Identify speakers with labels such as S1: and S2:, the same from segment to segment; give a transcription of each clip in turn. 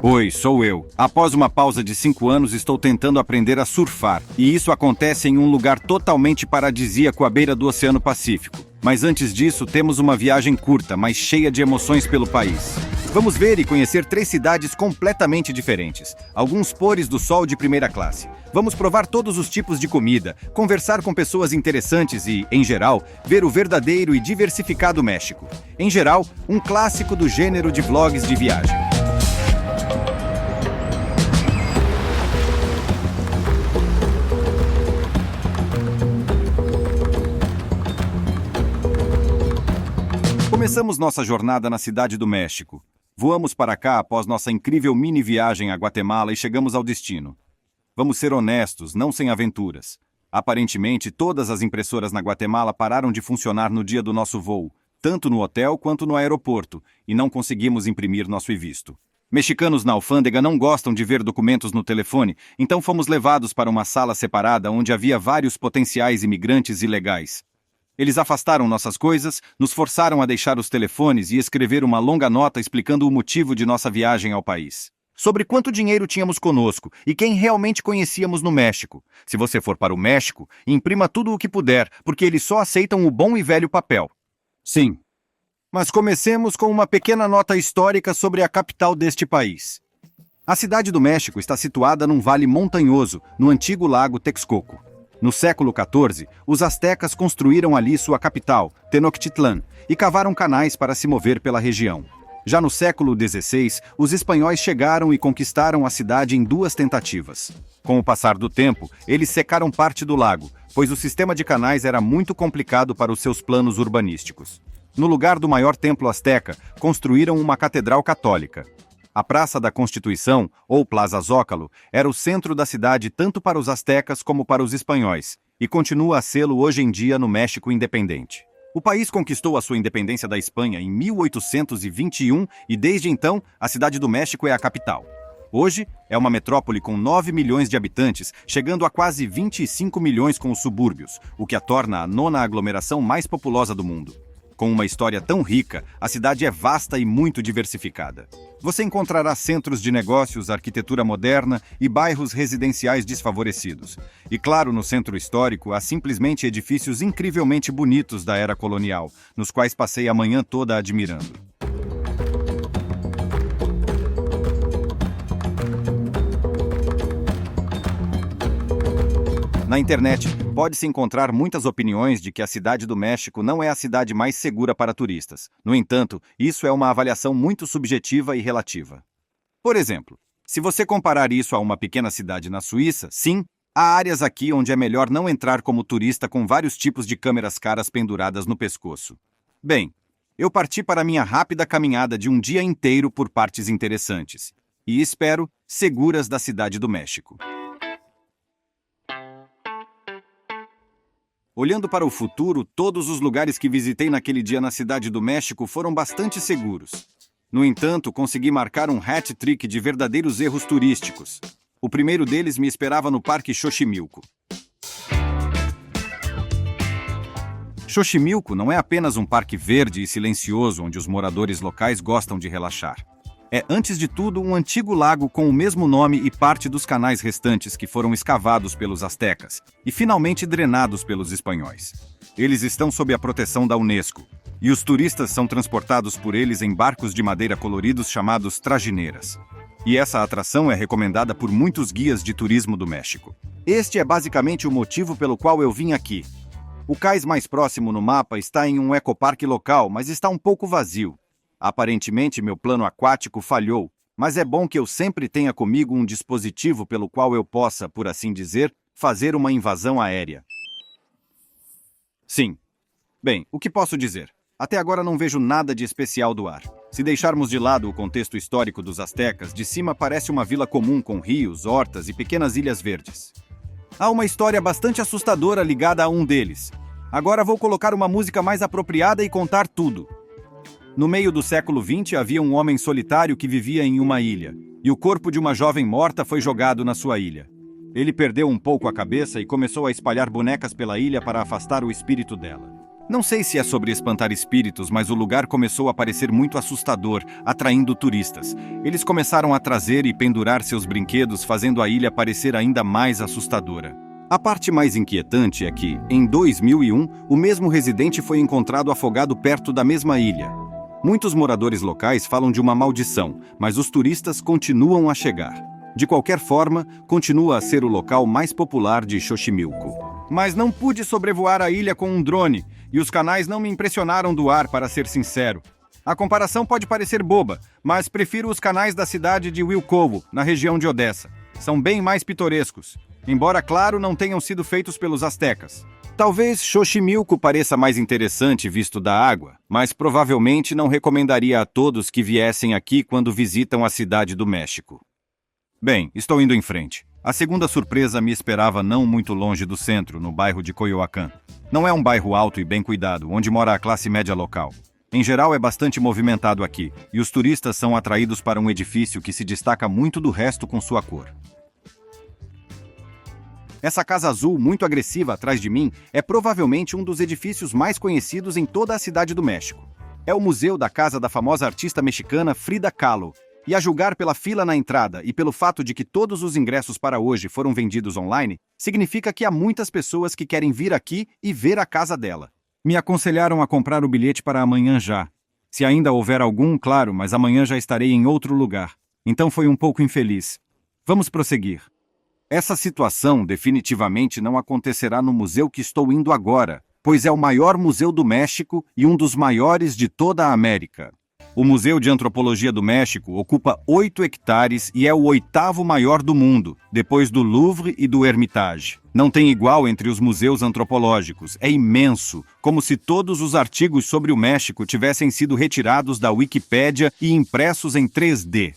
S1: Oi, sou eu. Após uma pausa de 5 anos, estou tentando aprender a surfar. E isso acontece em um lugar totalmente paradisíaco à beira do Oceano Pacífico. Mas antes disso, temos uma viagem curta, mas cheia de emoções pelo país. Vamos ver e conhecer 3 cidades completamente diferentes. Alguns pôres do sol de primeira classe. Vamos provar todos os tipos de comida, conversar com pessoas interessantes e, em geral, ver o verdadeiro e diversificado México. Em geral, um clássico do gênero de vlogs de viagem. Começamos nossa jornada na Cidade do México. Voamos para cá após nossa incrível mini-viagem a Guatemala e chegamos ao destino. Vamos ser honestos, não sem aventuras. Aparentemente, todas as impressoras na Guatemala pararam de funcionar no dia do nosso voo, tanto no hotel quanto no aeroporto, e não conseguimos imprimir nosso visto. Mexicanos na alfândega não gostam de ver documentos no telefone, então fomos levados para uma sala separada onde havia vários potenciais imigrantes ilegais. Eles afastaram nossas coisas, nos forçaram a deixar os telefones e escrever uma longa nota explicando o motivo de nossa viagem ao país. Sobre quanto dinheiro tínhamos conosco e quem realmente conhecíamos no México. Se você for para o México, imprima tudo o que puder, porque eles só aceitam o bom e velho papel. Sim. Mas comecemos com uma pequena nota histórica sobre a capital deste país. A Cidade do México está situada num vale montanhoso, no antigo lago Texcoco. No século XIV, os astecas construíram ali sua capital, Tenochtitlan, e cavaram canais para se mover pela região. Já no século XVI, os espanhóis chegaram e conquistaram a cidade em 2 tentativas. Com o passar do tempo, eles secaram parte do lago, pois o sistema de canais era muito complicado para os seus planos urbanísticos. No lugar do maior templo asteca, construíram uma catedral católica. A Praça da Constituição, ou Plaza Zócalo, era o centro da cidade tanto para os astecas como para os espanhóis, e continua a sê-lo hoje em dia no México independente. O país conquistou a sua independência da Espanha em 1821 e desde então a Cidade do México é a capital. Hoje é uma metrópole com 9 milhões de habitantes, chegando a quase 25 milhões com os subúrbios, o que a torna a 9ª aglomeração mais populosa do mundo. Com uma história tão rica, a cidade é vasta e muito diversificada. Você encontrará centros de negócios, arquitetura moderna e bairros residenciais desfavorecidos. E claro, no centro histórico, há simplesmente edifícios incrivelmente bonitos da era colonial, nos quais passei a manhã toda admirando. Na internet, pode-se encontrar muitas opiniões de que a Cidade do México não é a cidade mais segura para turistas. No entanto, isso é uma avaliação muito subjetiva e relativa. Por exemplo, se você comparar isso a uma pequena cidade na Suíça, sim, há áreas aqui onde é melhor não entrar como turista com vários tipos de câmeras caras penduradas no pescoço. Bem, eu parti para minha rápida caminhada de um dia inteiro por partes interessantes. E espero, seguras da Cidade do México. Olhando para o futuro, todos os lugares que visitei naquele dia na Cidade do México foram bastante seguros. No entanto, consegui marcar um hat-trick de verdadeiros erros turísticos. O primeiro deles me esperava no Parque Xochimilco. Xochimilco não é apenas um parque verde e silencioso onde os moradores locais gostam de relaxar. É, antes de tudo, um antigo lago com o mesmo nome e parte dos canais restantes que foram escavados pelos astecas e finalmente drenados pelos espanhóis. Eles estão sob a proteção da Unesco, e os turistas são transportados por eles em barcos de madeira coloridos chamados trajineiras. E essa atração é recomendada por muitos guias de turismo do México. Este é basicamente o motivo pelo qual eu vim aqui. O cais mais próximo no mapa está em um ecoparque local, mas está um pouco vazio. Aparentemente, meu plano aquático falhou, mas é bom que eu sempre tenha comigo um dispositivo pelo qual eu possa, por assim dizer, fazer uma invasão aérea. Sim. Bem, o que posso dizer? Até agora não vejo nada de especial do ar. Se deixarmos de lado o contexto histórico dos astecas, de cima parece uma vila comum com rios, hortas e pequenas ilhas verdes. Há uma história bastante assustadora ligada a um deles. Agora vou colocar uma música mais apropriada e contar tudo. No meio do século XX havia um homem solitário que vivia em uma ilha, e o corpo de uma jovem morta foi jogado na sua ilha. Ele perdeu um pouco a cabeça e começou a espalhar bonecas pela ilha para afastar o espírito dela. Não sei se é sobre espantar espíritos, mas o lugar começou a parecer muito assustador, atraindo turistas. Eles começaram a trazer e pendurar seus brinquedos, fazendo a ilha parecer ainda mais assustadora. A parte mais inquietante é que, em 2001, o mesmo residente foi encontrado afogado perto da mesma ilha. Muitos moradores locais falam de uma maldição, mas os turistas continuam a chegar. De qualquer forma, continua a ser o local mais popular de Xochimilco. Mas não pude sobrevoar a ilha com um drone, e os canais não me impressionaram do ar, para ser sincero. A comparação pode parecer boba, mas prefiro os canais da cidade de Wilkowo, na região de Odessa. São bem mais pitorescos, embora, claro, não tenham sido feitos pelos astecas. Talvez Xochimilco pareça mais interessante visto da água, mas provavelmente não recomendaria a todos que viessem aqui quando visitam a cidade do México. Bem, estou indo em frente. A segunda surpresa me esperava não muito longe do centro, no bairro de Coyoacán. Não é um bairro alto e bem cuidado, onde mora a classe média local. Em geral, é bastante movimentado aqui, e os turistas são atraídos para um edifício que se destaca muito do resto com sua cor. Essa casa azul muito agressiva atrás de mim é provavelmente um dos edifícios mais conhecidos em toda a cidade do México. É o museu da casa da famosa artista mexicana Frida Kahlo, e a julgar pela fila na entrada e pelo fato de que todos os ingressos para hoje foram vendidos online, significa que há muitas pessoas que querem vir aqui e ver a casa dela. Me aconselharam a comprar o bilhete para amanhã já. Se ainda houver algum, claro, mas amanhã já estarei em outro lugar. Então foi um pouco infeliz. Vamos prosseguir. Essa situação definitivamente não acontecerá no museu que estou indo agora, pois é o maior museu do México e um dos maiores de toda a América. O Museu de Antropologia do México ocupa 8 hectares e é o 8º maior do mundo, depois do Louvre e do Hermitage. Não tem igual entre os museus antropológicos, é imenso, como se todos os artigos sobre o México tivessem sido retirados da Wikipédia e impressos em 3D.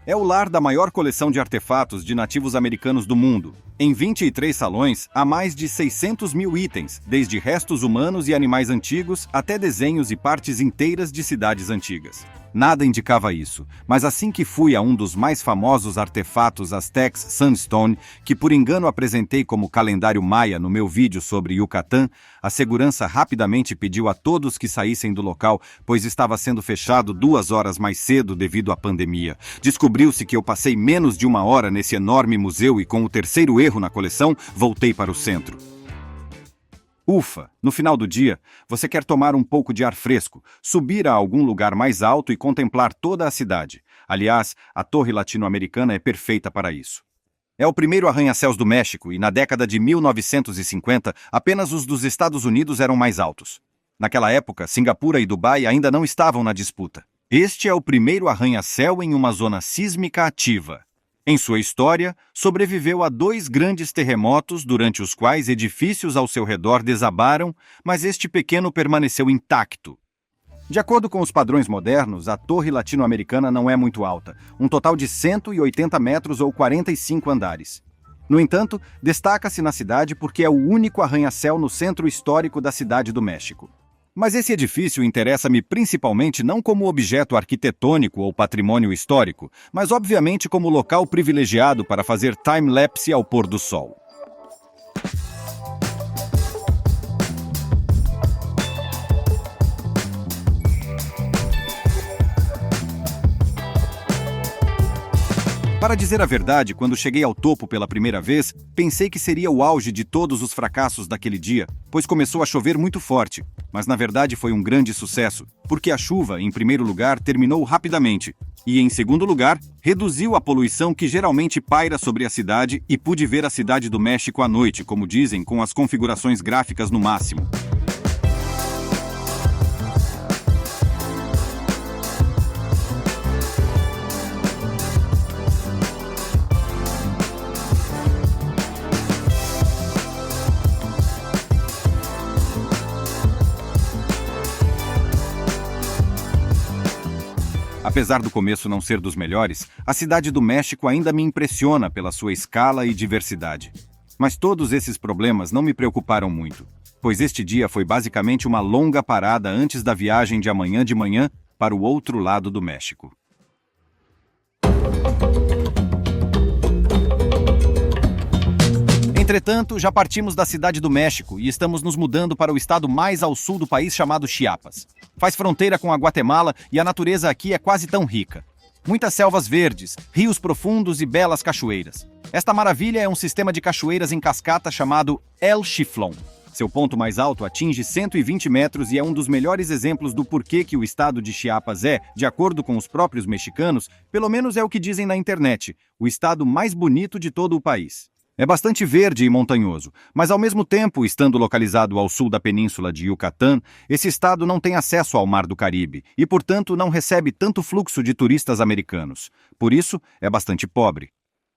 S1: É o lar da maior coleção de artefatos de nativos americanos do mundo. Em 23 salões, há mais de 600 mil itens, desde restos humanos e animais antigos até desenhos e partes inteiras de cidades antigas. Nada indicava isso, mas assim que fui a um dos mais famosos artefatos Aztecs Sandstone, que por engano apresentei como calendário maia no meu vídeo sobre Yucatán, a segurança rapidamente pediu a todos que saíssem do local, pois estava sendo fechado 2 horas mais cedo devido à pandemia. Descobriu-se que eu passei menos de 1 hora nesse enorme museu e com o terceiro erro na coleção, voltei para o centro. Ufa! No final do dia, você quer tomar um pouco de ar fresco, subir a algum lugar mais alto e contemplar toda a cidade. Aliás, a Torre Latino-Americana é perfeita para isso. É o primeiro arranha-céus do México e na década de 1950, apenas os dos Estados Unidos eram mais altos. Naquela época, Singapura e Dubai ainda não estavam na disputa. Este é o primeiro arranha-céu em uma zona sísmica ativa. Em sua história, sobreviveu a 2 grandes terremotos durante os quais edifícios ao seu redor desabaram, mas este pequeno permaneceu intacto. De acordo com os padrões modernos, a Torre Latino-Americana não é muito alta, um total de 180 metros ou 45 andares. No entanto, destaca-se na cidade porque é o único arranha-céu no centro histórico da cidade do México. Mas esse edifício interessa-me principalmente não como objeto arquitetônico ou patrimônio histórico, mas obviamente como local privilegiado para fazer time-lapse ao pôr do sol. Para dizer a verdade, quando cheguei ao topo pela primeira vez, pensei que seria o auge de todos os fracassos daquele dia, pois começou a chover muito forte. Mas na verdade foi um grande sucesso, porque a chuva, em primeiro lugar, terminou rapidamente, e em segundo lugar, reduziu a poluição que geralmente paira sobre a cidade e pude ver a cidade do México à noite, como dizem, com as configurações gráficas no máximo. Apesar do começo não ser dos melhores, a cidade do México ainda me impressiona pela sua escala e diversidade. Mas todos esses problemas não me preocuparam muito, pois este dia foi basicamente uma longa parada antes da viagem de amanhã de manhã para o outro lado do México. Em Entretanto, já partimos da cidade do México e estamos nos mudando para o estado mais ao sul do país chamado Chiapas. Faz fronteira com a Guatemala e a natureza aqui é quase tão rica. Muitas selvas verdes, rios profundos e belas cachoeiras. Esta maravilha é um sistema de cachoeiras em cascata chamado El Chiflón. Seu ponto mais alto atinge 120 metros e é um dos melhores exemplos do porquê que o estado de Chiapas é, de acordo com os próprios mexicanos, pelo menos é o que dizem na internet, o estado mais bonito de todo o país. É bastante verde e montanhoso, mas ao mesmo tempo, estando localizado ao sul da península de Yucatán, esse estado não tem acesso ao Mar do Caribe e, portanto, não recebe tanto fluxo de turistas americanos. Por isso, é bastante pobre.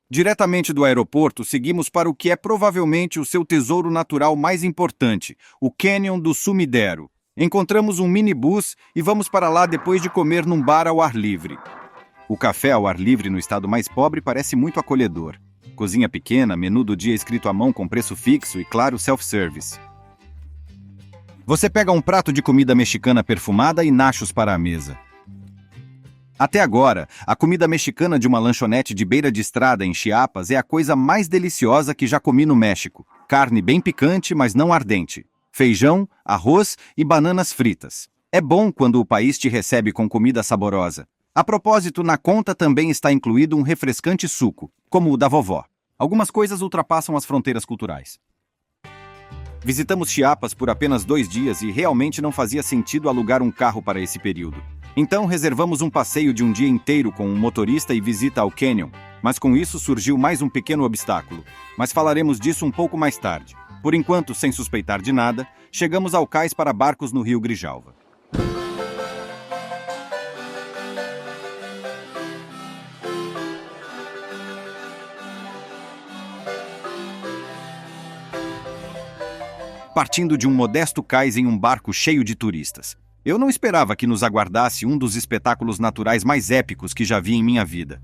S1: Diretamente do aeroporto, seguimos para o que é provavelmente o seu tesouro natural mais importante, o Canyon do Sumidero. Encontramos um minibus e vamos para lá depois de comer num bar ao ar livre. O café ao ar livre no estado mais pobre parece muito acolhedor. Cozinha pequena, menu do dia escrito à mão com preço fixo e, claro, self-service. Você pega um prato de comida mexicana perfumada e nachos para a mesa. Até agora, a comida mexicana de uma lanchonete de beira de estrada em Chiapas é a coisa mais deliciosa que já comi no México. Carne bem picante, mas não ardente. Feijão, arroz e bananas fritas. É bom quando o país te recebe com comida saborosa. A propósito, na conta também está incluído um refrescante suco, como o da vovó. Algumas coisas ultrapassam as fronteiras culturais. Visitamos Chiapas por apenas 2 dias e realmente não fazia sentido alugar um carro para esse período. Então reservamos um passeio de um dia inteiro com um motorista e visita ao Canyon, mas com isso surgiu mais um pequeno obstáculo. Mas falaremos disso um pouco mais tarde. Por enquanto, sem suspeitar de nada, chegamos ao cais para barcos no Rio Grijalva. Partindo de um modesto cais em um barco cheio de turistas. Eu não esperava que nos aguardasse um dos espetáculos naturais mais épicos que já vi em minha vida.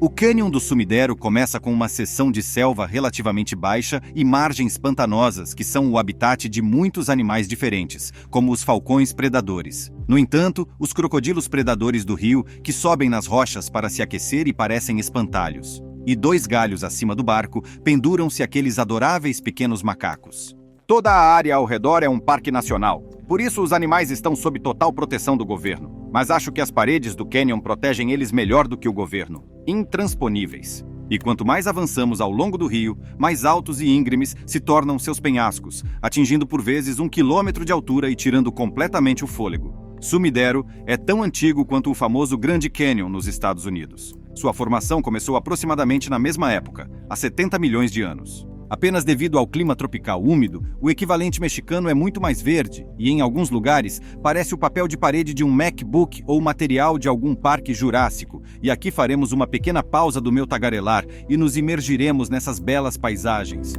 S1: O Cânion do Sumidero começa com uma seção de selva relativamente baixa e margens pantanosas que são o habitat de muitos animais diferentes, como os falcões predadores. No entanto, os crocodilos predadores do rio, que sobem nas rochas para se aquecer e parecem espantalhos. E 2 galhos acima do barco penduram-se aqueles adoráveis pequenos macacos. Toda a área ao redor é um parque nacional, por isso os animais estão sob total proteção do governo. Mas acho que as paredes do Canyon protegem eles melhor do que o governo. Intransponíveis. E quanto mais avançamos ao longo do rio, mais altos e íngremes se tornam seus penhascos, atingindo por vezes 1 quilômetro de altura e tirando completamente o fôlego. Sumidero é tão antigo quanto o famoso Grand Canyon nos Estados Unidos. Sua formação começou aproximadamente na mesma época, há 70 milhões de anos. Apenas devido ao clima tropical úmido, o equivalente mexicano é muito mais verde e, em alguns lugares, parece o papel de parede de um MacBook ou material de algum parque jurássico. E aqui faremos uma pequena pausa do meu tagarelar e nos imergiremos nessas belas paisagens.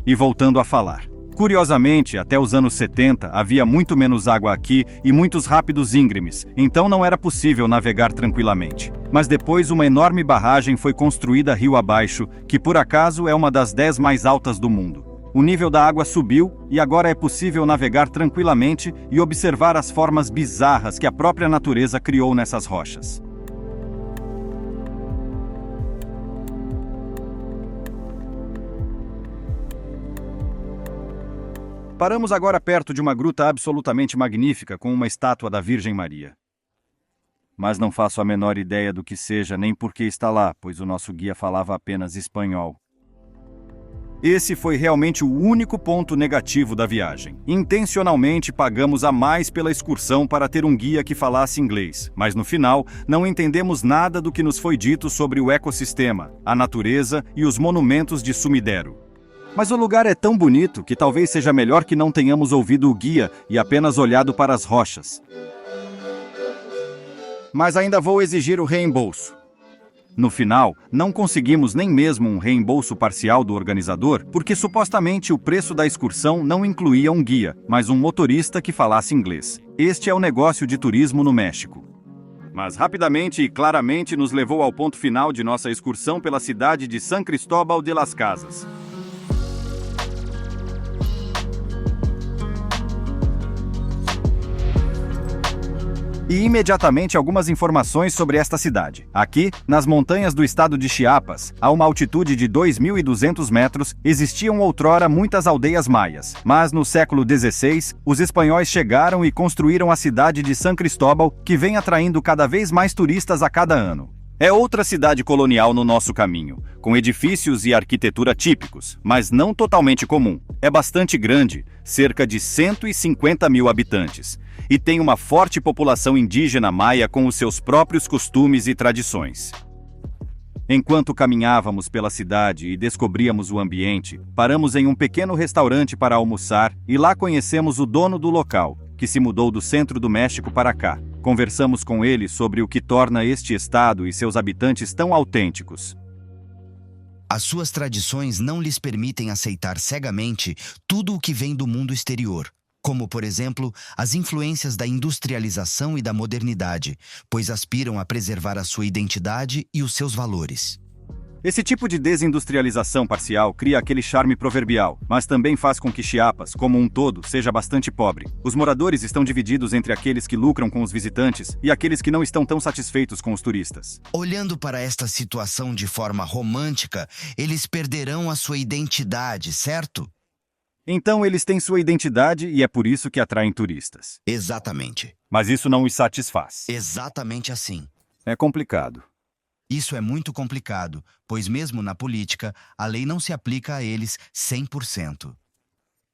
S1: E voltando a falar. Curiosamente, até os anos 70, havia muito menos água aqui e muitos rápidos íngremes, então não era possível navegar tranquilamente. Mas depois uma enorme barragem foi construída rio abaixo, que por acaso é uma das 10 mais altas do mundo. O nível da água subiu e agora é possível navegar tranquilamente e observar as formas bizarras que a própria natureza criou nessas rochas. Paramos agora perto de uma gruta absolutamente magnífica com uma estátua da Virgem Maria. Mas não faço a menor ideia do que seja nem por que está lá, pois o nosso guia falava apenas espanhol. Esse foi realmente o único ponto negativo da viagem. Intencionalmente pagamos a mais pela excursão para ter um guia que falasse inglês, mas no final não entendemos nada do que nos foi dito sobre o ecossistema, a natureza e os monumentos de Sumidero. Mas o lugar é tão bonito que talvez seja melhor que não tenhamos ouvido o guia e apenas olhado para as rochas. Mas ainda vou exigir o reembolso. No final, não conseguimos nem mesmo um reembolso parcial do organizador, porque supostamente o preço da excursão não incluía um guia, mas um motorista que falasse inglês. Este é o negócio de turismo no México. Mas rapidamente e claramente nos levou ao ponto final de nossa excursão pela cidade de San Cristóbal de las Casas. E imediatamente algumas informações sobre esta cidade. Aqui, nas montanhas do estado de Chiapas, a uma altitude de 2.200 metros, existiam outrora muitas aldeias maias. Mas no século XVI, os espanhóis chegaram e construíram a cidade de San Cristóbal, que vem atraindo cada vez mais turistas a cada ano. É outra cidade colonial no nosso caminho, com edifícios e arquitetura típicos, mas não totalmente comum. É bastante grande, cerca de 150 mil habitantes, e tem uma forte população indígena maia com os seus próprios costumes e tradições. Enquanto caminhávamos pela cidade e descobríamos o ambiente, paramos em um pequeno restaurante para almoçar e lá conhecemos o dono do local, que se mudou do centro do México para cá. Conversamos com ele sobre o que torna este estado e seus habitantes tão autênticos.
S2: As suas tradições não lhes permitem aceitar cegamente tudo o que vem do mundo exterior, como, por exemplo, as influências da industrialização e da modernidade, pois aspiram a preservar a sua identidade e os seus valores.
S1: Esse tipo de desindustrialização parcial cria aquele charme proverbial, mas também faz com que Chiapas, como um todo, seja bastante pobre. Os moradores estão divididos entre aqueles que lucram com os visitantes e aqueles que não estão tão satisfeitos com os turistas.
S2: Olhando para esta situação de forma romântica, eles perderão a sua identidade, certo?
S1: Então eles têm sua identidade e é por isso que atraem turistas.
S2: Exatamente.
S1: Mas isso não os satisfaz.
S2: Exatamente assim.
S1: É complicado.
S2: Isso é muito complicado, pois mesmo na política, a lei não se aplica a eles 100%.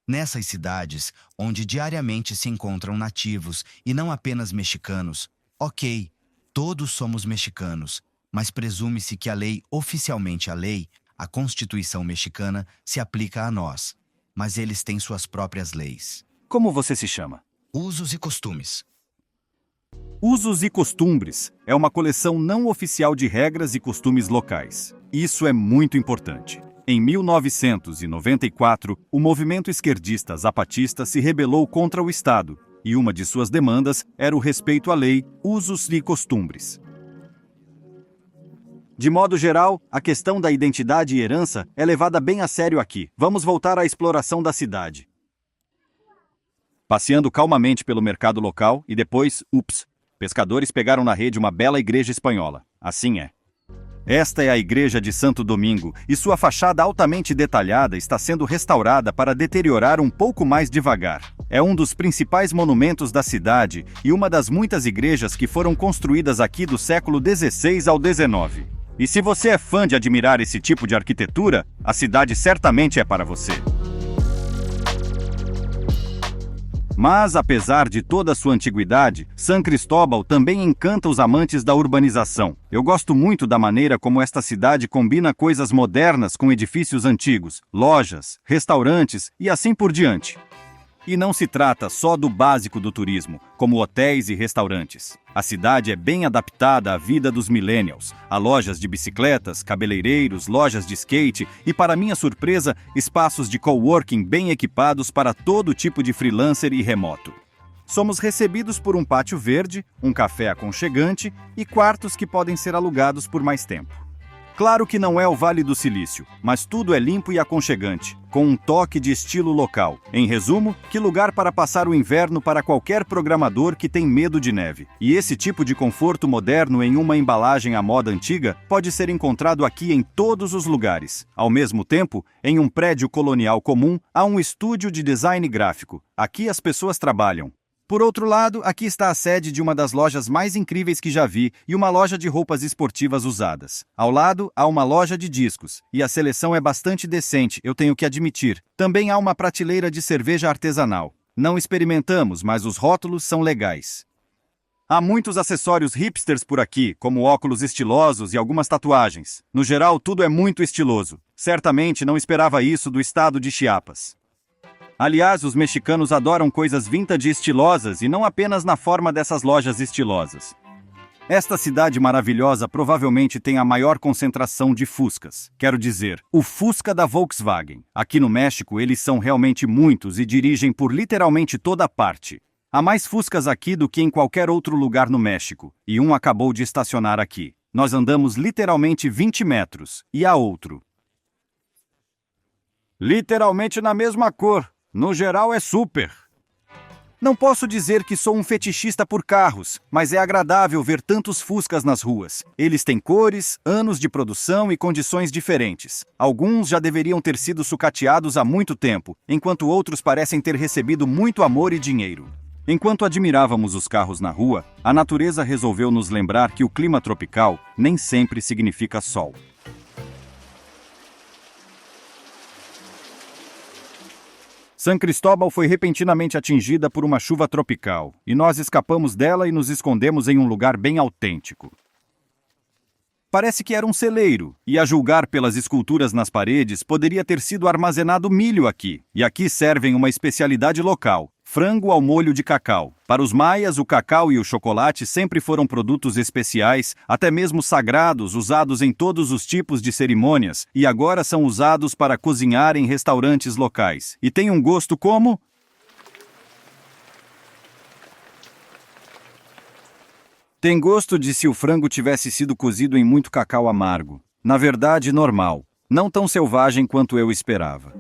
S2: Nessas cidades, onde diariamente se encontram nativos e não apenas mexicanos, ok, todos somos mexicanos, mas presume-se que oficialmente a lei, a Constituição mexicana, se aplica a nós. Mas eles têm suas próprias leis.
S1: Como você se chama?
S2: Usos e costumes.
S1: Usos e costumes é uma coleção não oficial de regras e costumes locais. Isso é muito importante. Em 1994, o movimento esquerdista zapatista se rebelou contra o Estado, e uma de suas demandas era o respeito à lei, usos e costumes. De modo geral, a questão da identidade e herança é levada bem a sério aqui. Vamos voltar à exploração da cidade. Passeando calmamente pelo mercado local e depois, pescadores pegaram na rede uma bela igreja espanhola. Assim é. Esta é a igreja de Santo Domingo e sua fachada altamente detalhada está sendo restaurada para deteriorar um pouco mais devagar. É um dos principais monumentos da cidade e uma das muitas igrejas que foram construídas aqui do século XVI ao XIX. E se você é fã de admirar esse tipo de arquitetura, a cidade certamente é para você. Mas, apesar de toda a sua antiguidade, San Cristóbal também encanta os amantes da urbanização. Eu gosto muito da maneira como esta cidade combina coisas modernas com edifícios antigos, lojas, restaurantes e assim por diante. E não se trata só do básico do turismo, como hotéis e restaurantes. A cidade é bem adaptada à vida dos millennials. Há lojas de bicicletas, cabeleireiros, lojas de skate e, para minha surpresa, espaços de coworking bem equipados para todo tipo de freelancer e remoto. Somos recebidos por um pátio verde, um café aconchegante e quartos que podem ser alugados por mais tempo. Claro que não é o Vale do Silício, mas tudo é limpo e aconchegante, com um toque de estilo local. Em resumo, que lugar para passar o inverno para qualquer programador que tem medo de neve. E esse tipo de conforto moderno em uma embalagem à moda antiga pode ser encontrado aqui em todos os lugares. Ao mesmo tempo, em um prédio colonial comum, há um estúdio de design gráfico. Aqui as pessoas trabalham. Por outro lado, aqui está a sede de uma das lojas mais incríveis que já vi e uma loja de roupas esportivas usadas. Ao lado, há uma loja de discos, e a seleção é bastante decente, eu tenho que admitir. Também há uma prateleira de cerveja artesanal. Não experimentamos, mas os rótulos são legais. Há muitos acessórios hipsters por aqui, como óculos estilosos e algumas tatuagens. No geral, tudo é muito estiloso. Certamente não esperava isso do estado de Chiapas. Aliás, os mexicanos adoram coisas vintage e estilosas e não apenas na forma dessas lojas estilosas. Esta cidade maravilhosa provavelmente tem a maior concentração de Fuscas. Quero dizer, o Fusca da Volkswagen. Aqui no México, eles são realmente muitos e dirigem por literalmente toda parte. Há mais Fuscas aqui do que em qualquer outro lugar no México, e um acabou de estacionar aqui. Nós andamos literalmente 20 metros, e há outro. Literalmente na mesma cor. No geral é super. Não posso dizer que sou um fetichista por carros, mas é agradável ver tantos Fuscas nas ruas. Eles têm cores, anos de produção e condições diferentes. Alguns já deveriam ter sido sucateados há muito tempo, enquanto outros parecem ter recebido muito amor e dinheiro. Enquanto admirávamos os carros na rua, a natureza resolveu nos lembrar que o clima tropical nem sempre significa sol. San Cristóbal foi repentinamente atingida por uma chuva tropical, e nós escapamos dela e nos escondemos em um lugar bem autêntico. Parece que era um celeiro, e a julgar pelas esculturas nas paredes, poderia ter sido armazenado milho aqui. E aqui servem uma especialidade local: frango ao molho de cacau. Para os maias, o cacau e o chocolate sempre foram produtos especiais, até mesmo sagrados, usados em todos os tipos de cerimônias, e agora são usados para cozinhar em restaurantes locais. E tem um gosto como... Tem gosto de se o frango tivesse sido cozido em muito cacau amargo. Na verdade, normal. Não tão selvagem quanto eu esperava.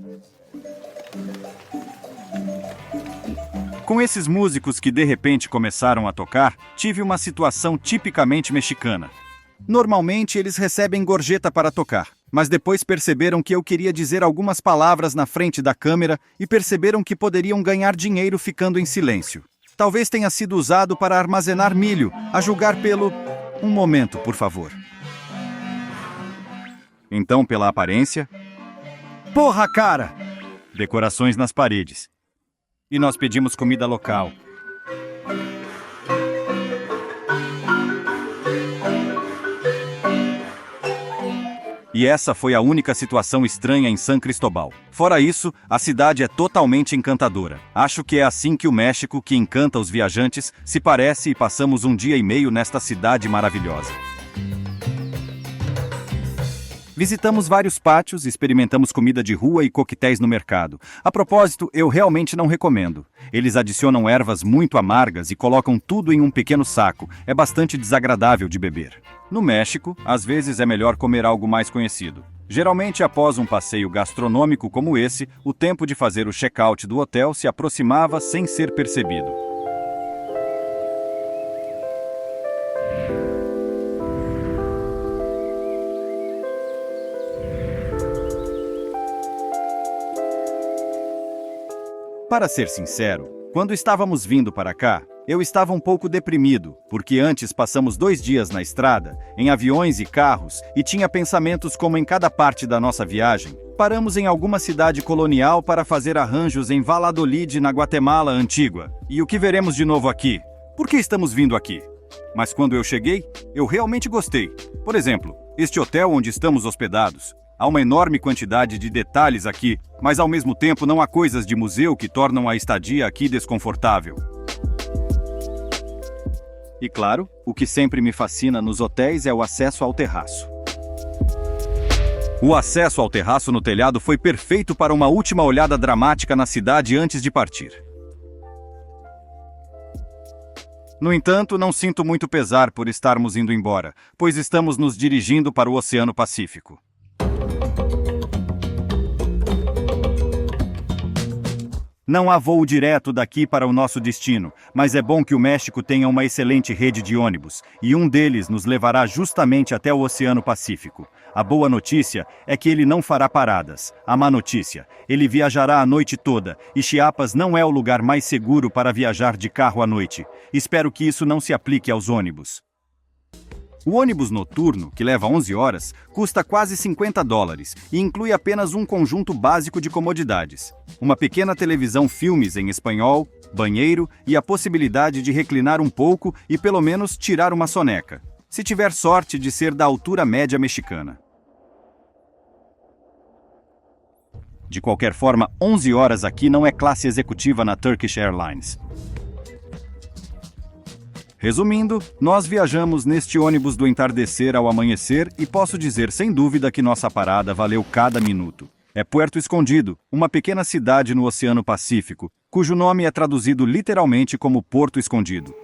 S1: Com esses músicos que de repente começaram a tocar, tive uma situação tipicamente mexicana. Normalmente eles recebem gorjeta para tocar, mas depois perceberam que eu queria dizer algumas palavras na frente da câmera e perceberam que poderiam ganhar dinheiro ficando em silêncio. Talvez tenha sido usado para armazenar milho, a julgar pelo... Um momento, por favor. Então, pela aparência... Porra, cara! Decorações nas paredes. E nós pedimos comida local. E essa foi a única situação estranha em San Cristóbal. Fora isso, a cidade é totalmente encantadora. Acho que é assim que o México, que encanta os viajantes, se parece, e passamos um dia e meio nesta cidade maravilhosa. Visitamos vários pátios, experimentamos comida de rua e coquetéis no mercado. A propósito, eu realmente não recomendo. Eles adicionam ervas muito amargas e colocam tudo em um pequeno saco. É bastante desagradável de beber. No México, às vezes é melhor comer algo mais conhecido. Geralmente, após um passeio gastronômico como esse, o tempo de fazer o check-out do hotel se aproximava sem ser percebido. Para ser sincero, quando estávamos vindo para cá, eu estava um pouco deprimido, porque antes passamos 2 dias na estrada, em aviões e carros, e tinha pensamentos como em cada parte da nossa viagem. Paramos em alguma cidade colonial para fazer arranjos em Valladolid, na Guatemala antiga. E o que veremos de novo aqui? Por que estamos vindo aqui? Mas quando eu cheguei, eu realmente gostei. Por exemplo, este hotel onde estamos hospedados. Há uma enorme quantidade de detalhes aqui, mas ao mesmo tempo não há coisas de museu que tornam a estadia aqui desconfortável. E claro, o que sempre me fascina nos hotéis é o acesso ao terraço. O acesso ao terraço no telhado foi perfeito para uma última olhada dramática na cidade antes de partir. No entanto, não sinto muito pesar por estarmos indo embora, pois estamos nos dirigindo para o Oceano Pacífico. Não há voo direto daqui para o nosso destino, mas é bom que o México tenha uma excelente rede de ônibus, e um deles nos levará justamente até o Oceano Pacífico. A boa notícia é que ele não fará paradas. A má notícia, ele viajará a noite toda, e Chiapas não é o lugar mais seguro para viajar de carro à noite. Espero que isso não se aplique aos ônibus. O ônibus noturno, que leva 11 horas, custa quase $50 e inclui apenas um conjunto básico de comodidades. Uma pequena televisão filmes em espanhol, banheiro e a possibilidade de reclinar um pouco e pelo menos tirar uma soneca, se tiver sorte de ser da altura média mexicana. De qualquer forma, 11 horas aqui não é classe executiva na Turkish Airlines. Resumindo, nós viajamos neste ônibus do entardecer ao amanhecer e posso dizer sem dúvida que nossa parada valeu cada minuto. É Puerto Escondido, uma pequena cidade no Oceano Pacífico, cujo nome é traduzido literalmente como Porto Escondido.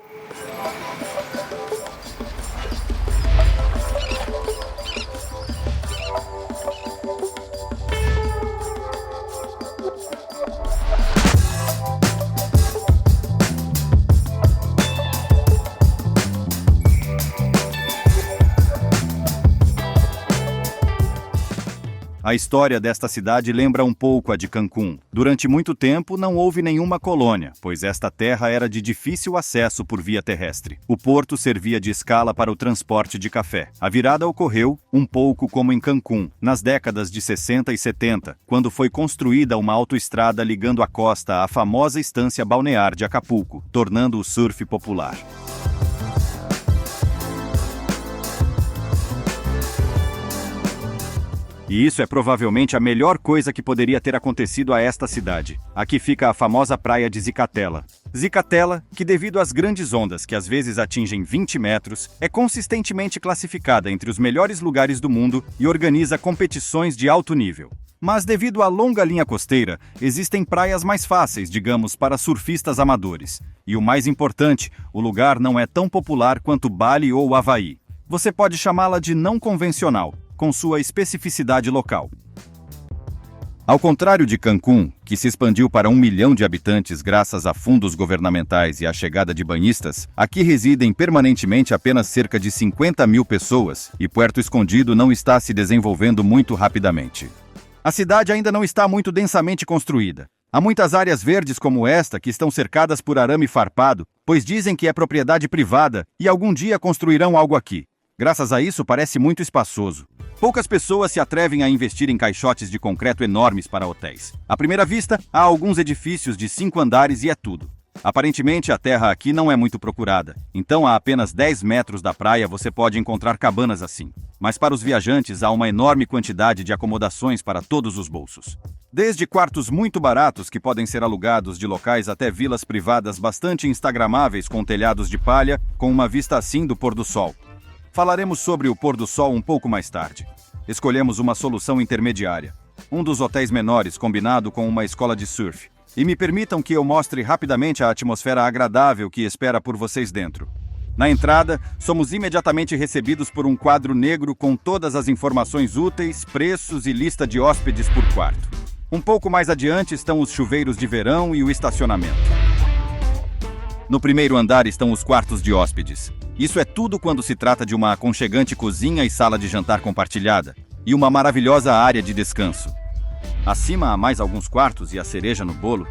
S1: A história desta cidade lembra um pouco a de Cancún. Durante muito tempo não houve nenhuma colônia, pois esta terra era de difícil acesso por via terrestre. O porto servia de escala para o transporte de café. A virada ocorreu, um pouco como em Cancún, nas décadas de 60 e 70, quando foi construída uma autoestrada ligando a costa à famosa estância balnear de Acapulco, tornando o surf popular. E isso é provavelmente a melhor coisa que poderia ter acontecido a esta cidade. Aqui fica a famosa praia de Zicatela. Zicatela, que devido às grandes ondas que às vezes atingem 20 metros, é consistentemente classificada entre os melhores lugares do mundo e organiza competições de alto nível. Mas devido à longa linha costeira, existem praias mais fáceis, digamos, para surfistas amadores. E o mais importante, o lugar não é tão popular quanto Bali ou Havaí. Você pode chamá-la de não convencional, com sua especificidade local. Ao contrário de Cancún, que se expandiu para 1 milhão de habitantes graças a fundos governamentais e à chegada de banhistas, aqui residem permanentemente apenas cerca de 50 mil pessoas e Puerto Escondido não está se desenvolvendo muito rapidamente. A cidade ainda não está muito densamente construída. Há muitas áreas verdes como esta que estão cercadas por arame farpado, pois dizem que é propriedade privada e algum dia construirão algo aqui. Graças a isso, parece muito espaçoso. Poucas pessoas se atrevem a investir em caixotes de concreto enormes para hotéis. À primeira vista, há alguns edifícios de 5 andares e é tudo. Aparentemente, a terra aqui não é muito procurada. Então, a apenas 10 metros da praia você pode encontrar cabanas assim. Mas para os viajantes, há uma enorme quantidade de acomodações para todos os bolsos. Desde quartos muito baratos que podem ser alugados de locais até vilas privadas bastante instagramáveis com telhados de palha, com uma vista assim do pôr do sol. Falaremos sobre o pôr do sol um pouco mais tarde. Escolhemos uma solução intermediária. Um dos hotéis menores combinado com uma escola de surf. E me permitam que eu mostre rapidamente a atmosfera agradável que espera por vocês dentro. Na entrada, somos imediatamente recebidos por um quadro negro com todas as informações úteis, preços e lista de hóspedes por quarto. Um pouco mais adiante estão os chuveiros de verão e o estacionamento. No primeiro andar estão os quartos de hóspedes. Isso é tudo quando se trata de uma aconchegante cozinha e sala de jantar compartilhada, e uma maravilhosa área de descanso. Acima há mais alguns quartos e a cereja no bolo.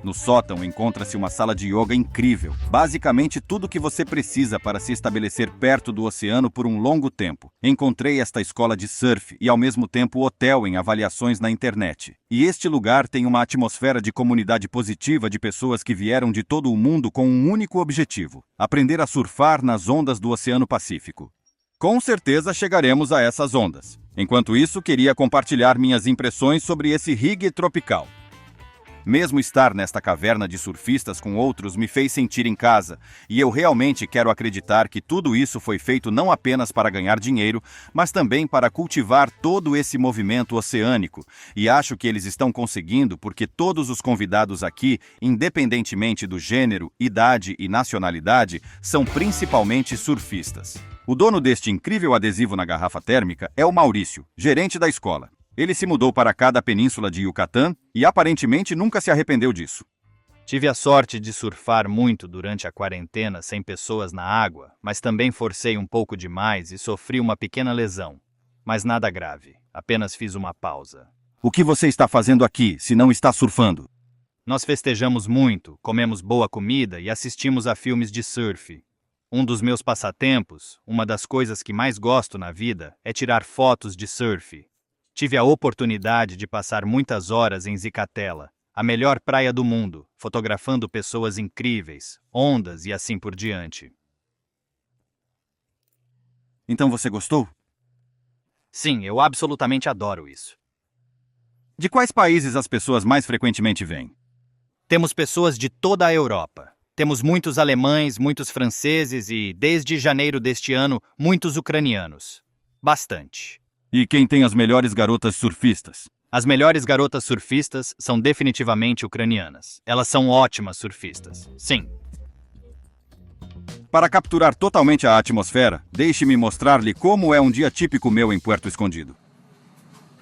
S1: No sótão encontra-se uma sala de yoga incrível, basicamente tudo o que você precisa para se estabelecer perto do oceano por um longo tempo. Encontrei esta escola de surf e ao mesmo tempo hotel em avaliações na internet. E este lugar tem uma atmosfera de comunidade positiva de pessoas que vieram de todo o mundo com um único objetivo: aprender a surfar nas ondas do Oceano Pacífico. Com certeza chegaremos a essas ondas. Enquanto isso, queria compartilhar minhas impressões sobre esse rig tropical. Mesmo estar nesta caverna de surfistas com outros me fez sentir em casa, e eu realmente quero acreditar que tudo isso foi feito não apenas para ganhar dinheiro, mas também para cultivar todo esse movimento oceânico, e acho que eles estão conseguindo porque todos os convidados aqui, independentemente do gênero, idade e nacionalidade, são principalmente surfistas. O dono deste incrível adesivo na garrafa térmica é o Maurício, gerente da escola. Ele se mudou para cá da península de Yucatán e aparentemente nunca se arrependeu disso. Tive a sorte de surfar muito durante a quarentena sem pessoas na água, mas também forcei um pouco demais e sofri uma pequena lesão. Mas nada grave, apenas fiz uma pausa. O que você está fazendo aqui, se não está surfando?
S3: Nós festejamos muito, comemos boa comida e assistimos a filmes de surf. Um dos meus passatempos, uma das coisas que mais gosto na vida, é tirar fotos de surf. Tive a oportunidade de passar muitas horas em Zicatela, a melhor praia do mundo, fotografando pessoas incríveis, ondas e assim por diante.
S1: Então você gostou?
S3: Sim, eu absolutamente adoro isso.
S1: De quais países as pessoas mais frequentemente vêm?
S3: Temos pessoas de toda a Europa. Temos muitos alemães, muitos franceses e, desde janeiro deste ano, muitos ucranianos. Bastante.
S1: E quem tem as melhores garotas surfistas?
S3: As melhores garotas surfistas são definitivamente ucranianas. Elas são ótimas surfistas. Sim.
S1: Para capturar totalmente a atmosfera, deixe-me mostrar-lhe como é um dia típico meu em Puerto Escondido.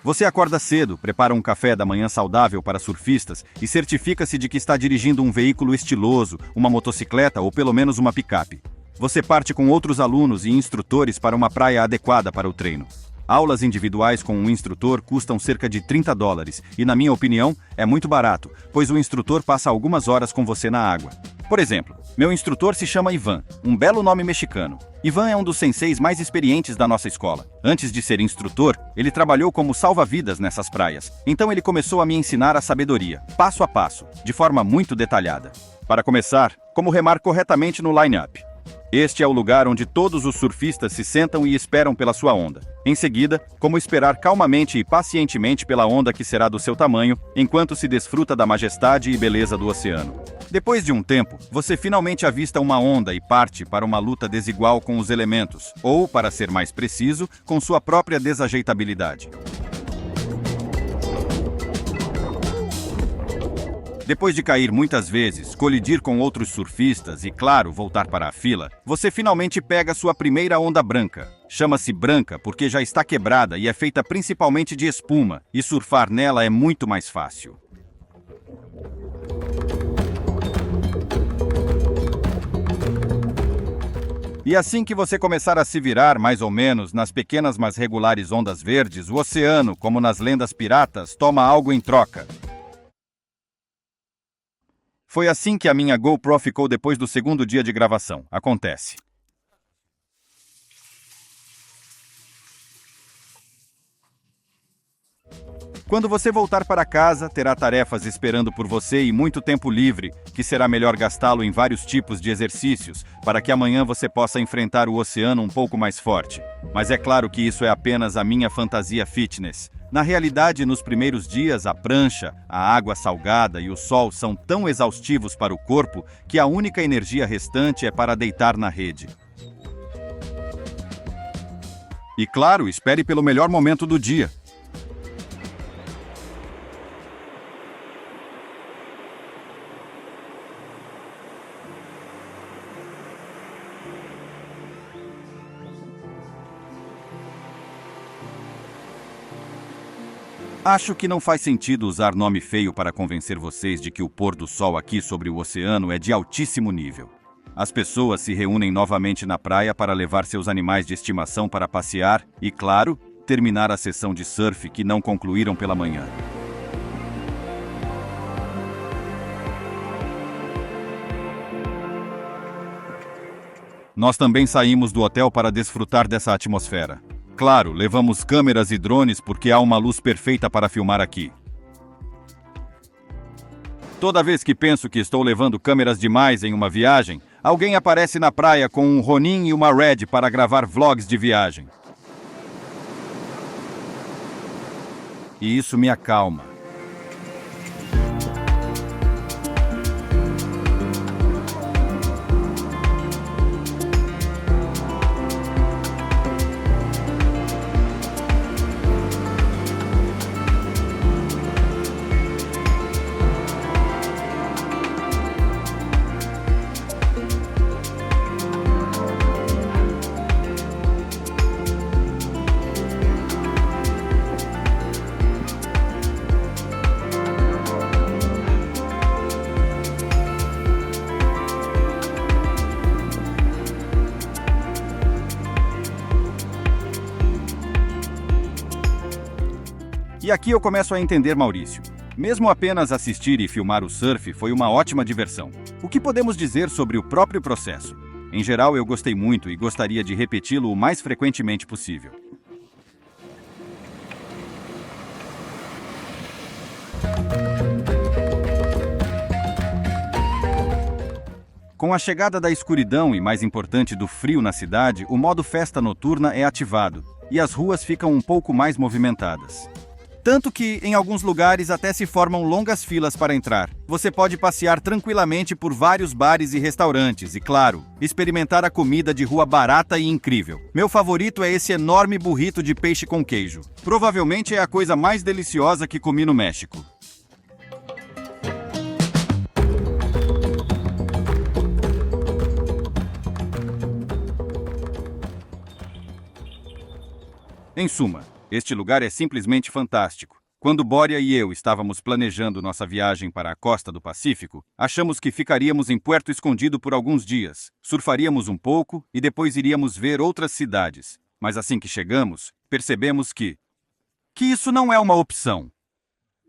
S1: Você acorda cedo, prepara um café da manhã saudável para surfistas e certifica-se de que está dirigindo um veículo estiloso, uma motocicleta ou pelo menos uma picape. Você parte com outros alunos e instrutores para uma praia adequada para o treino. Aulas individuais com um instrutor custam cerca de $30 e, na minha opinião, é muito barato, pois o instrutor passa algumas horas com você na água. Por exemplo, meu instrutor se chama Ivan, um belo nome mexicano. Ivan é um dos senseis mais experientes da nossa escola. Antes de ser instrutor, ele trabalhou como salva-vidas nessas praias. Então ele começou a me ensinar a sabedoria, passo a passo, de forma muito detalhada. Para começar, como remar corretamente no line-up. Este é o lugar onde todos os surfistas se sentam e esperam pela sua onda. Em seguida, como esperar calmamente e pacientemente pela onda que será do seu tamanho, enquanto se desfruta da majestade e beleza do oceano. Depois de um tempo, você finalmente avista uma onda e parte para uma luta desigual com os elementos, ou, para ser mais preciso, com sua própria desajeitabilidade. Depois de cair muitas vezes, colidir com outros surfistas e, claro, voltar para a fila, você finalmente pega sua primeira onda branca. Chama-se branca porque já está quebrada e é feita principalmente de espuma, e surfar nela é muito mais fácil. E assim que você começar a se virar, mais ou menos, nas pequenas mas regulares ondas verdes, o oceano, como nas lendas piratas, toma algo em troca. Foi assim que a minha GoPro ficou depois do segundo dia de gravação. Acontece. Quando você voltar para casa, terá tarefas esperando por você e muito tempo livre, que será melhor gastá-lo em vários tipos de exercícios, para que amanhã você possa enfrentar o oceano um pouco mais forte. Mas é claro que isso é apenas a minha fantasia fitness. Na realidade, nos primeiros dias, a prancha, a água salgada e o sol são tão exaustivos para o corpo que a única energia restante é para deitar na rede. E claro, espere pelo melhor momento do dia. Acho que não faz sentido usar nome feio para convencer vocês de que o pôr do sol aqui sobre o oceano é de altíssimo nível. As pessoas se reúnem novamente na praia para levar seus animais de estimação para passear e, claro, terminar a sessão de surf que não concluíram pela manhã. Nós também saímos do hotel para desfrutar dessa atmosfera. Claro, levamos câmeras e drones porque há uma luz perfeita para filmar aqui. Toda vez que penso que estou levando câmeras demais em uma viagem, alguém aparece na praia com um Ronin e uma Red para gravar vlogs de viagem. E isso me acalma. E aqui eu começo a entender Maurício. Mesmo apenas assistir e filmar o surf foi uma ótima diversão. O que podemos dizer sobre o próprio processo? Em geral, eu gostei muito e gostaria de repeti-lo o mais frequentemente possível. Com a chegada da escuridão e, mais importante, do frio na cidade, o modo festa noturna é ativado e as ruas ficam um pouco mais movimentadas. Tanto que, em alguns lugares, até se formam longas filas para entrar. Você pode passear tranquilamente por vários bares e restaurantes e, claro, experimentar a comida de rua barata e incrível. Meu favorito é esse enorme burrito de peixe com queijo. Provavelmente é a coisa mais deliciosa que comi no México. Em suma, este lugar é simplesmente fantástico. Quando Bória e eu estávamos planejando nossa viagem para a costa do Pacífico, achamos que ficaríamos em Puerto Escondido por alguns dias, surfaríamos um pouco e depois iríamos ver outras cidades. Mas assim que chegamos, percebemos que isso não é uma opção.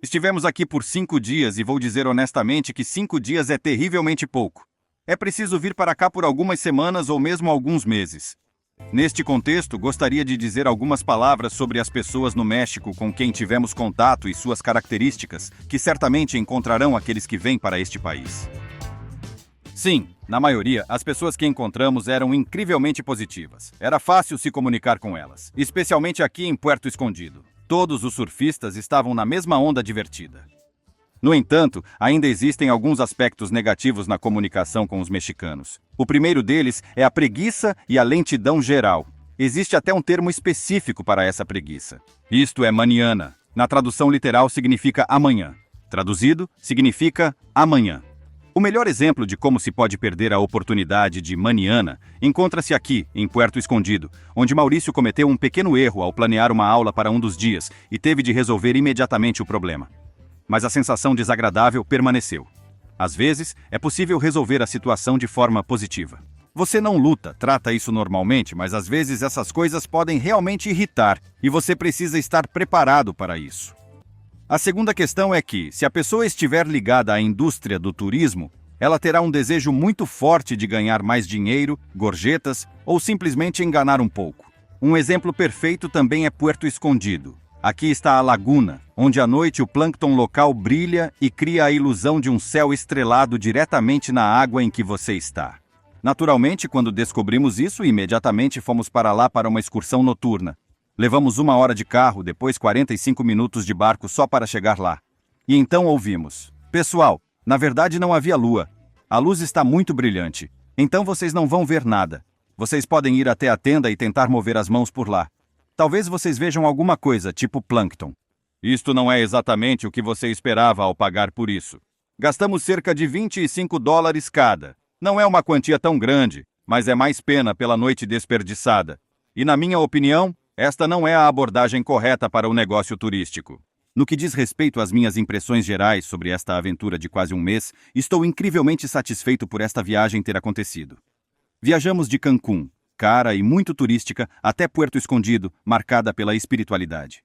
S1: Estivemos aqui por 5 dias e vou dizer honestamente que 5 dias é terrivelmente pouco. É preciso vir para cá por algumas semanas ou mesmo alguns meses. Neste contexto, gostaria de dizer algumas palavras sobre as pessoas no México com quem tivemos contato e suas características, que certamente encontrarão aqueles que vêm para este país. Sim, na maioria, as pessoas que encontramos eram incrivelmente positivas. Era fácil se comunicar com elas, especialmente aqui em Puerto Escondido. Todos os surfistas estavam na mesma onda divertida. No entanto, ainda existem alguns aspectos negativos na comunicação com os mexicanos. O primeiro deles é a preguiça e a lentidão geral. Existe até um termo específico para essa preguiça. Isto é mañana. Na tradução literal significa amanhã. Traduzido, significa amanhã. O melhor exemplo de como se pode perder a oportunidade de mañana encontra-se aqui, em Puerto Escondido, onde Maurício cometeu um pequeno erro ao planear uma aula para um dos dias e teve de resolver imediatamente o problema. Mas a sensação desagradável permaneceu. Às vezes, é possível resolver a situação de forma positiva. Você não luta, trata isso normalmente, mas às vezes essas coisas podem realmente irritar e você precisa estar preparado para isso. A segunda questão é que, se a pessoa estiver ligada à indústria do turismo, ela terá um desejo muito forte de ganhar mais dinheiro, gorjetas ou simplesmente enganar um pouco. Um exemplo perfeito também é Puerto Escondido. Aqui está a laguna, onde à noite o plâncton local brilha e cria a ilusão de um céu estrelado diretamente na água em que você está. Naturalmente, quando descobrimos isso, imediatamente fomos para lá para uma excursão noturna. Levamos 1 hora de carro, depois 45 minutos de barco só para chegar lá. E então ouvimos: pessoal, na verdade não havia lua. A luz está muito brilhante, então vocês não vão ver nada. Vocês podem ir até a tenda e tentar mover as mãos por lá. Talvez vocês vejam alguma coisa, tipo plâncton. Isto não é exatamente o que você esperava ao pagar por isso. Gastamos cerca de $25 cada. Não é uma quantia tão grande, mas é mais pena pela noite desperdiçada. E na minha opinião, esta não é a abordagem correta para o negócio turístico. No que diz respeito às minhas impressões gerais sobre esta aventura de quase um mês, estou incrivelmente satisfeito por esta viagem ter acontecido. Viajamos de Cancún, cara e muito turística, até Puerto Escondido, marcada pela espiritualidade.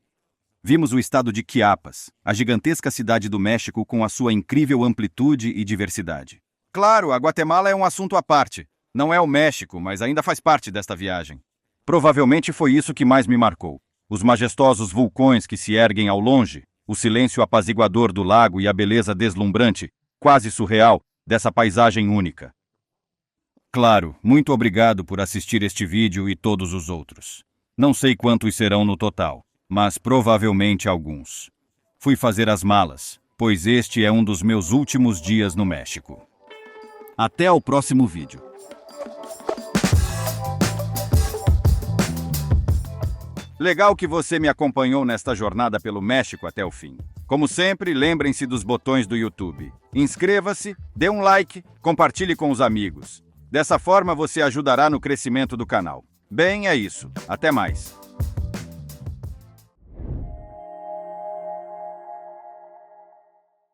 S1: Vimos o estado de Chiapas, a gigantesca cidade do México com a sua incrível amplitude e diversidade. Claro, a Guatemala é um assunto à parte. Não é o México, mas ainda faz parte desta viagem. Provavelmente foi isso que mais me marcou. Os majestosos vulcões que se erguem ao longe, o silêncio apaziguador do lago e a beleza deslumbrante, quase surreal, dessa paisagem única. Claro, muito obrigado por assistir este vídeo e todos os outros. Não sei quantos serão no total, mas provavelmente alguns. Fui fazer as malas, pois este é um dos meus últimos dias no México. Até ao próximo vídeo. Legal que você me acompanhou nesta jornada pelo México até o fim. Como sempre, lembrem-se dos botões do YouTube. Inscreva-se, dê um like, compartilhe com os amigos. Dessa forma, você ajudará no crescimento do canal. Bem, é isso. Até mais.